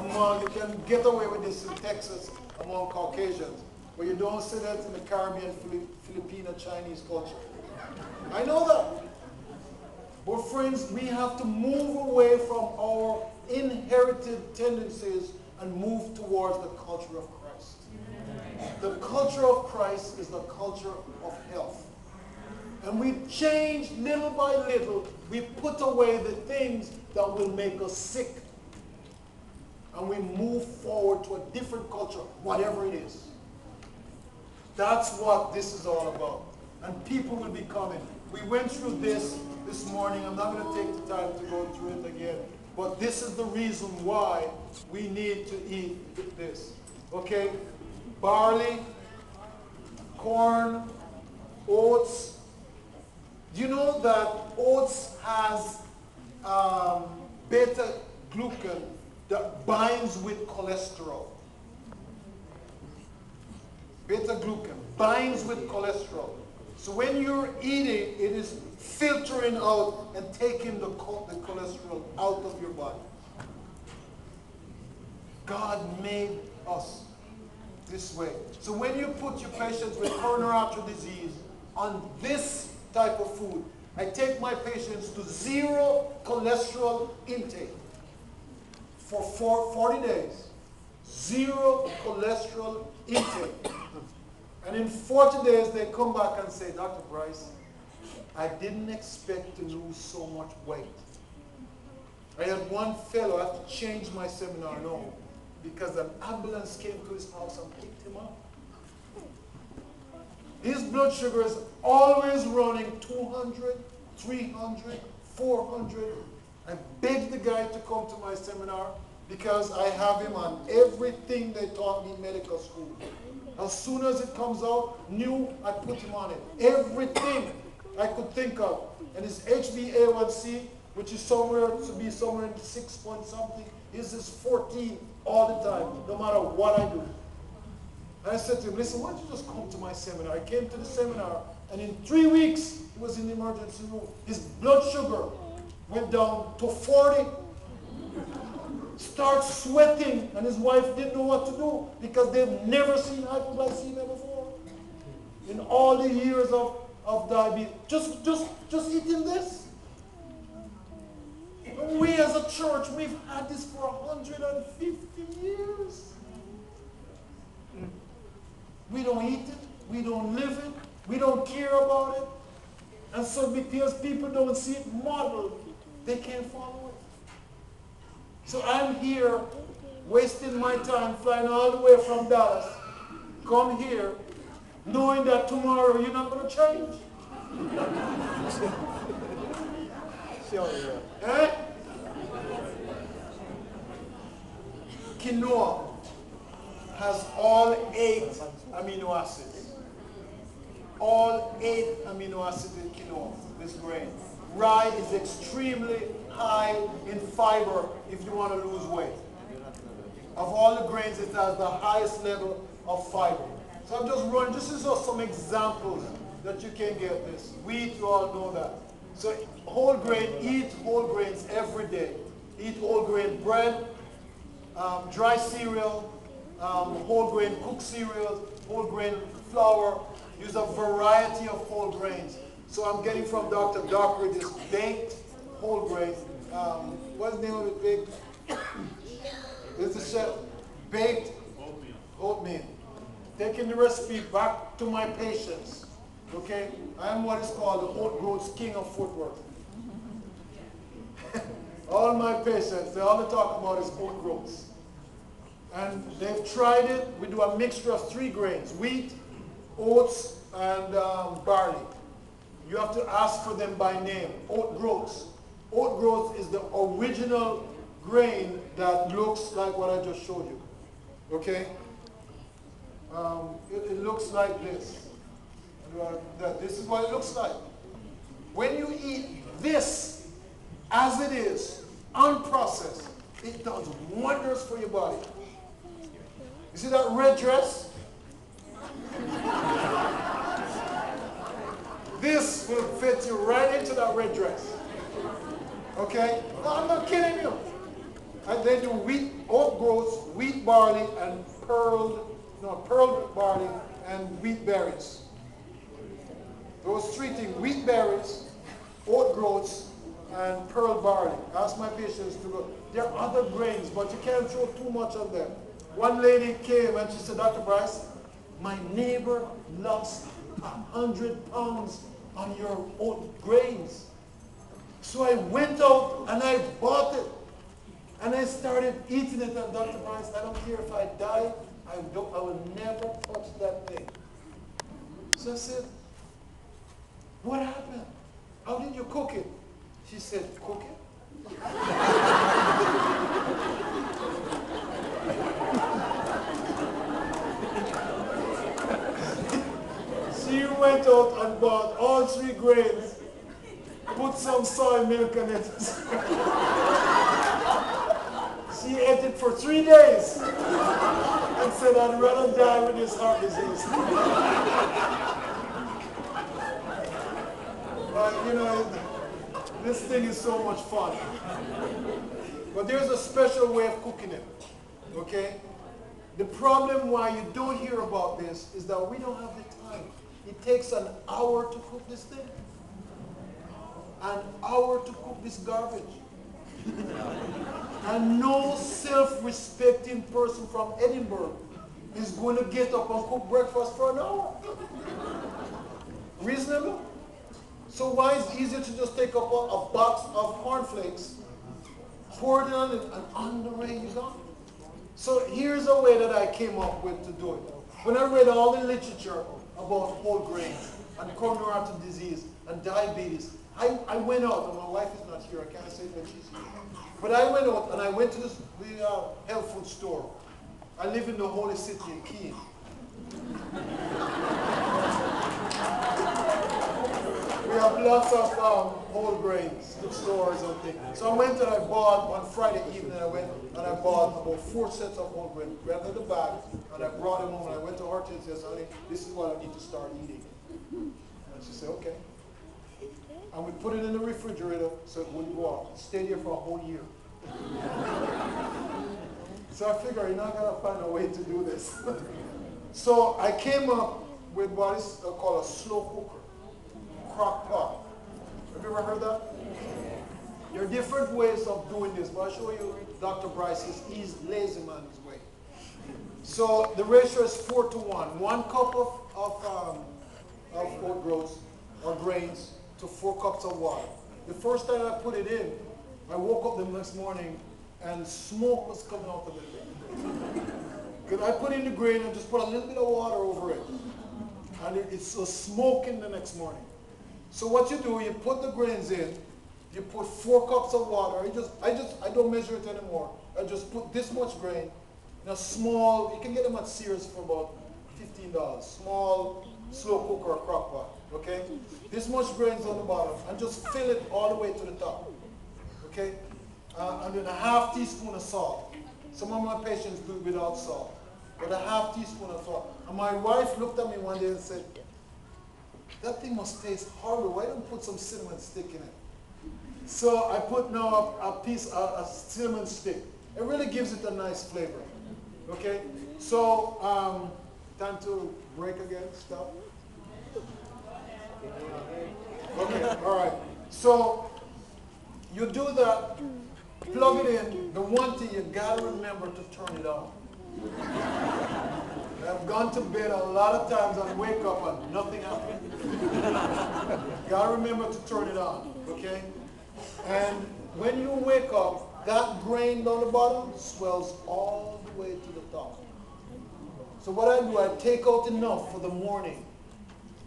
You can get away with this in Texas among Caucasians, but you don't see that in the Caribbean, Filipino, Chinese culture. I know that. But friends, we have to move away from our inherited tendencies and move towards the culture of Christ. The culture of Christ is the culture of health. And we change little by little. We put away the things that will make us sick. And we move forward to a different culture, whatever it is. That's what this is all about. And people will be coming. We went through this morning. I'm not going to take the time to go through it again. But this is the reason why we need to eat this. Okay? Barley, corn, oats. Do you know that oats has beta-glucan that binds with cholesterol? Beta-glucan binds with cholesterol. So when you're eating, it is filtering out and taking the cholesterol out of your body. God made us this way. So when you put your patients with coronary artery disease on this type of food, I take my patients to 0 cholesterol intake for 40 days. 0 cholesterol intake. And in 40 days, they come back and say, Dr. Bryce, I didn't expect to lose so much weight. I had one fellow, I have to change my seminar now, because an ambulance came to his house and picked him up. His blood sugar is always running 200, 300, 400. I begged the guy to come to my seminar because I have him on everything they taught me in medical school. As soon as it comes out, new, I put him on it. Everything I could think of. And his HbA1c, which is somewhere to be somewhere in 6 point something, is 14 all the time, no matter what I do. And I said to him, listen, why don't you just come to my seminar? I came to the seminar, and in 3 weeks, he was in the emergency room. His blood sugar went down to 40. Starts sweating, and his wife didn't know what to do because they've never seen hypoglycemia before in all the years of diabetes. Just eating this. We as a church, we've had this for 150 years. We don't eat it, we don't live it, we don't care about it. And so because people don't see it modeled, they can't follow it. So I'm here wasting my time flying all the way from Dallas, come here, knowing that tomorrow you're not going to change. Sure, yeah. Eh? Quinoa has all 8 amino acids. All 8 amino acids in quinoa, this grain. Rye is extremely high in fiber if you want to lose weight. Of all the grains, it has the highest level of fiber. So I'm just running, this is just some examples that you can get this. Wheat, you all know that. So whole grain, eat whole grains every day. Eat whole grain bread, dry cereal, whole grain cooked cereal, whole grain flour. Use a variety of whole grains. So I'm getting from Dr. Dockery this baked whole grain. What's the name of it? Baked? It's the chef. Baked oatmeal. Taking the recipe back to my patients. Okay? I am what is called the oat groats king of Fort Worth. All my patients, they all they talk about is oat groats. And they've tried it. We do a mixture of 3 grains: wheat, oats, and barley. You have to ask for them by name. Oat groats. Oat groats is the original grain that looks like what I just showed you. Okay? It looks like this. This is what it looks like. When you eat this as it is, unprocessed, it does wonders for your body. You see that red dress? This will fit you right into that red dress. Okay? No, I'm not kidding you. And they do wheat, oat groats, wheat barley, and pearl barley and wheat berries. Those three things: wheat berries, oat groats, and pearl barley. I ask my patients to go. There are other grains, but you can't throw too much on them. One lady came and she said, Dr. Bryce, my neighbor lost 100 pounds on your oat grains. So I went out and I bought it. And I started eating it. And Dr. Bryce, I don't care if I die, I will never touch that thing. So I said, what happened? How did you cook it? She said, cook it? She went out and bought all 3 grains, put some soy milk in it. She ate it for 3 days and said, I'd rather die with this heart disease. But you know, this thing is so much fun. But there's a special way of cooking it, okay? The problem why you don't hear about this is that we don't have the time. It takes an hour to cook this thing. An hour to cook this garbage. And no self-respecting person from Edinburgh is going to get up and cook breakfast for an hour. Reasonable? So why is it easier to just take up a box of cornflakes, pour it on it, and on the way you go? So here's a way that I came up with to do it. When I read all the literature about whole grains and coronary artery disease and diabetes, I went out, and my wife is not here, I can't say that she's here. But I went out and I went to the health food store. I live in the holy city in Keene. We have lots of whole grains stores and things. So I went and I bought, on Friday evening I went and I bought about 4 sets of whole grains, grabbed in the bag, and I brought them home and I went to her and said, honey, this is what I need to start eating. And she said, okay. And we put it in the refrigerator so it wouldn't go out. It stayed here for a whole year. So I figured, you're not going to find a way to do this. So I came up with what is called a slow cooker, crock pot. Have you ever heard that? There are different ways of doing this, but I'll show you Dr. Bryce's. He's lazy man's way. So the ratio is 4 to 1. 1 cup of oat groats or grains to 4 cups of water. The first time I put it in, I woke up the next morning and smoke was coming out of it. Because I put in the grain and just put a little bit of water over it. And it's smoking the next morning. So what you do, you put the grains in, you put 4 cups of water. I don't measure it anymore. I just put this much grain in a small, you can get them at Sears for about $15. Small, slow cooker or crock pot. Okay? This much grains on the bottom, and just fill it all the way to the top. Okay? And then a half teaspoon of salt. Some of my patients do it without salt. But a half teaspoon of salt. And my wife looked at me one day and said, that thing must taste horrible. Why don't you put some cinnamon stick in it? So I put now a cinnamon stick. It really gives it a nice flavor. Okay? So, time to break again, stop. Okay, all right. So you do that, plug it in. The one thing you gotta remember to turn it on. I've gone to bed a lot of times and wake up and nothing happened. Gotta remember to turn it on, okay? And when you wake up, that grain down the bottom swells all the way to the top. So what I do, I take out enough for the morning,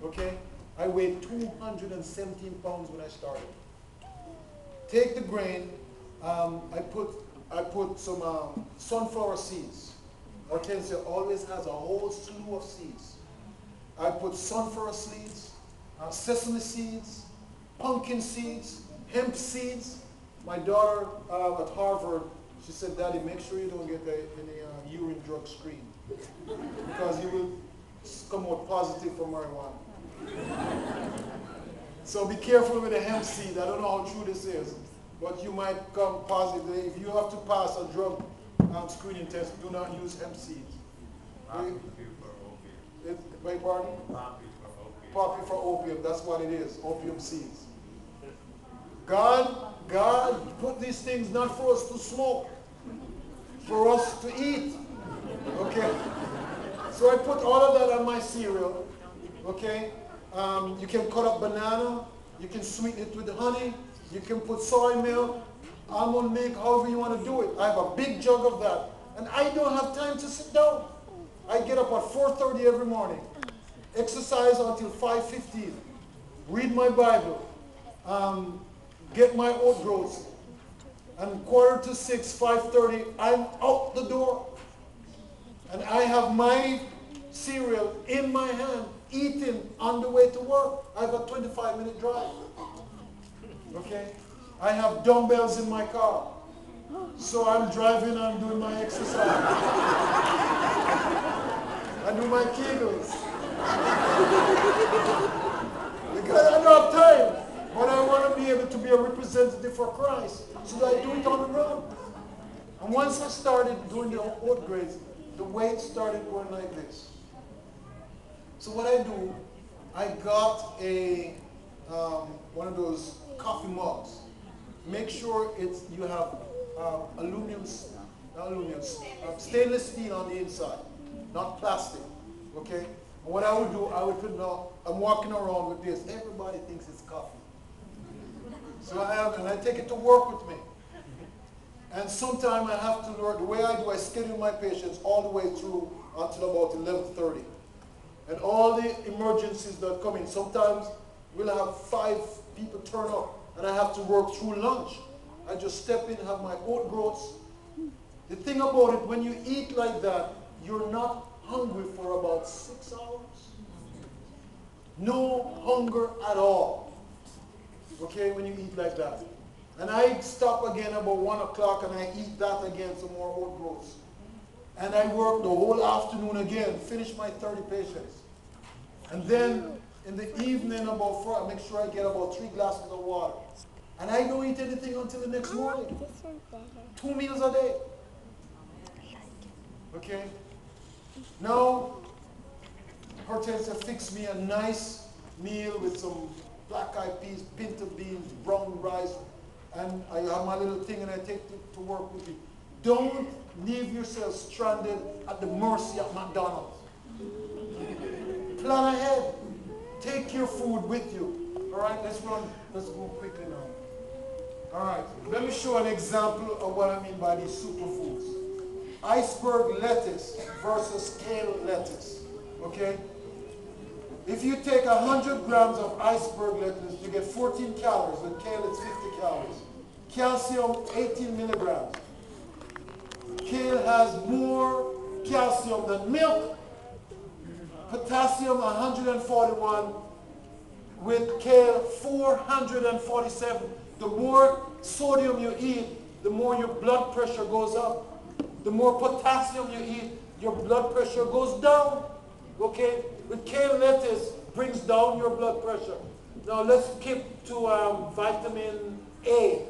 okay? I weighed 217 pounds when I started. Take the grain, I put some sunflower seeds. Hortensia always has a whole slew of seeds. I put sunflower seeds, sesame seeds, pumpkin seeds, hemp seeds. My daughter at Harvard, she said, Daddy, make sure you don't get any urine drug screen because you will come out positive for marijuana. So be careful with the hemp seed. I don't know how true this is, but you might come positive. If you have to pass a drug screening test, do not use hemp seeds. Beg pardon? Poppy for opium. That's what it is. Opium seeds. God put these things not for us to smoke, for us to eat. Okay? So I put all of that on my cereal. Okay? You can cut up banana. You can sweeten it with honey. You can put soy milk, almond milk, however you want to do it. I have a big jug of that. And I don't have time to sit down. I get up at 4:30 every morning. Exercise until 5:15. Read my Bible. Get my oat groats. And 5:45, 5:30, I'm out the door. And I have my cereal in my hand, eating on the way to work. I have a 25-minute drive. Okay? I have dumbbells in my car. So I'm driving, I'm doing my exercise. I do my Kegels. Because I don't have time. But I want to be able to be a representative for Christ. So that I do it on the road. And once I started doing the oat grades, the weight started going like this. So what I do, I got a one of those coffee mugs. Make sure you have stainless steel on the inside, not plastic. Okay? And what I would do, I would put I'm walking around with this. Everybody thinks it's coffee. So I take it to work with me. And sometimes I have to learn, the way I do, I schedule my patients all the way through until about 11:30. And all the emergencies that come in, sometimes we'll have 5 people turn up, and I have to work through lunch. I just step in, have my oat groats. The thing about it, when you eat like that, you're not hungry for about 6 hours. No hunger at all. Okay, when you eat like that. And I stop again about 1 o'clock and I eat that again, some more oat groats. And I work the whole afternoon again, finish my 30 patients. And then in the evening about 4, I make sure I get about 3 glasses of water. And I don't eat anything until the next morning. 2 meals a day. Okay? Now, Hortensia fixed me a nice meal with some black-eyed peas, pinto beans, brown rice, and I have my little thing and I take it to work with me. Don't leave yourself stranded at the mercy of McDonald's. Plan ahead. Take your food with you. All right, let's go quickly now. All right, let me show an example of what I mean by these superfoods. Iceberg lettuce versus kale lettuce. Okay? If you take 100 grams of iceberg lettuce, you get 14 calories. With kale, it's 50 calories. Calcium, 18 milligrams. Kale has more calcium than milk. Potassium, 141. With kale, 447. The more sodium you eat, the more your blood pressure goes up. The more potassium you eat, your blood pressure goes down. Okay? With kale lettuce, brings down your blood pressure. Now let's skip to vitamin A.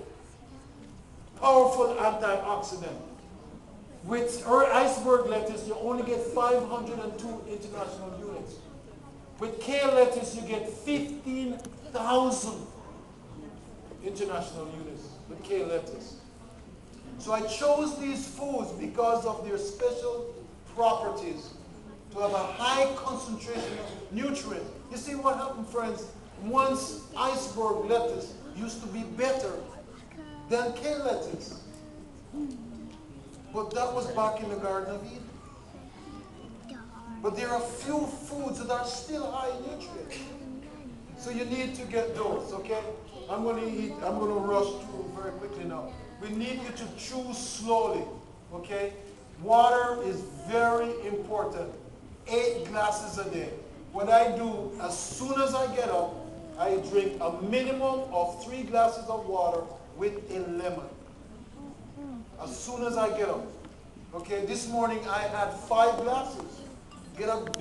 Powerful antioxidant. With iceberg lettuce, you only get 502 international units. With kale lettuce, you get 15,000 international units with kale lettuce. So I chose these foods because of their special properties to have a high concentration of nutrients. You see what happened, friends? Once iceberg lettuce used to be better than kale lettuce. But that was back in the Garden of Eden. But there are few foods that are still high in nutrients. So you need to get those, okay? I'm going to rush through very quickly now. We need you to chew slowly, okay? Water is very important. 8 glasses a day. What I do, as soon as I get up, I drink a minimum of 3 glasses of water with a lemon. As soon as I get up. Okay, this morning I had 5 glasses. Get up.